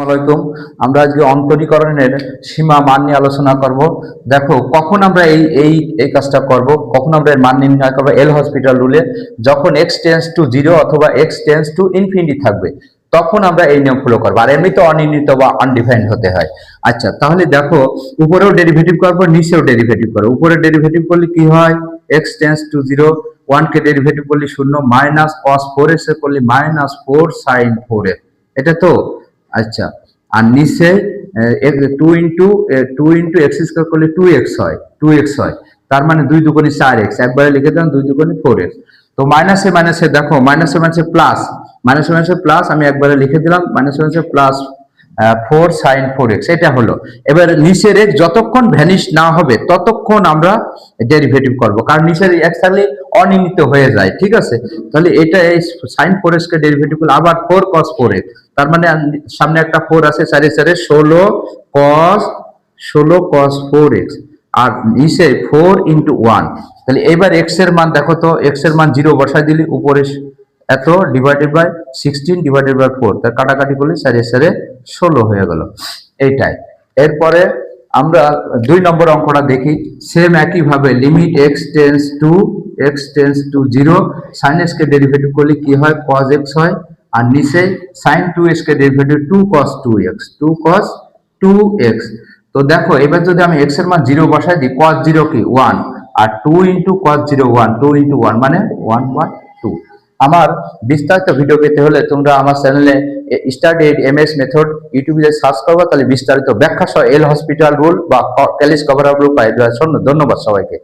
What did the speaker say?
আসসালামাইকুম। আমরা আজকে অন্তরীকরণের সীমা মান নিয়ে আলোচনা করব। দেখো, কখন আমরা এই এই এই কাজটা করব, কখন আমরা এর মান নির্ণয় করবো এল হসপিটাল রুলে, যখন এক্স টেন্স টু জিরো অথবা এক্স টেন্স টু ইনফিনিটি থাকবে, তখন আমরা এই নিয়ম ফলো করবো। আর এমনিতে অনির্ণিত বা আনডিফাইন্ড হতে হয়। আচ্ছা, তাহলে দেখো, উপরেও ডেরিভেটিভ করবো, নিচেও ডেরিভেটিভ করবো। উপরে ডেরিভেটিভ করলে কি হয়? X tends to zero, 1 K derivative করলে 0, মাইনাস কস 4x এ করলে মাইনাস 4 সাইন 4x, এটা তো। আচ্ছা, আর নিচে টু ইন্টু এক্স স্কোয়ার করলে 2x হয়। তার মানে 2 দুগুণে 4x, একবারে লিখে দিলাম 2 দুগুণে 4x। তো মাইনাসে মাইনাসে দেখো, মাইনাসে মাইনাসে প্লাস, মাইনাসে মাইনাসে প্লাস, আমি একবারে লিখে দিলাম মাইনাসে মাইনাসে প্লাস 4 সাইন 4x, এটা হলো। এবার নিচের x যতক্ষণ ভ্যানিশ না হবে ততক্ষণ আমরা ডেরিভেটিভ করব, কারণ নিচের x থাকলে অনির্ণিত হয়ে যায়। ঠিক আছে, তাহলে এটা এই সাইন 4x কে ডেরিভেটিভ করলে আবার 4 cos 4x, তার মানে সামনে একটা 4 আছে, 4 এ 4 16 cos 4x, আর নিচে 4 ইন্টু 1। তাহলে এবার x এর মান দেখো তো, x এর মান 0 বসাই দিলি, উপরে এত ডিভাইডেড বাই 16 ডিভাইডেড বাই 4, তার কাটাকাটি করলে 4 এ 4 16 হয়ে গেল। এইটাই। এরপরে আমরা 2 নম্বর অঙ্কটা দেখি। সেম একই ভাবে limit x tends to 0, sin x K derivative করলে কি হয়? cos x হয়। আর নিচে sin 2x কে ডেরিভেটিভ 2 cos 2x। তো দেখো, এবার যদি আমি x এর মান 0 বসাই দিই, cos 0 কি 1, আর 2 ইন্টু cos 0 1, 2 ইন্টু 1 মানে 1/2। আমার বিস্তারিত ভিডিও পেতে হলে তোমরা আমার চ্যানেলে স্টাডি এমএস মেথড ইউটিউবে সার্চ করবে, তাহলে বিস্তারিত ব্যাখ্যা সহ এল হসপিটাল রুল বা ক্যালিস কভারেবল পাই। ধন্যবাদ সবাইকে।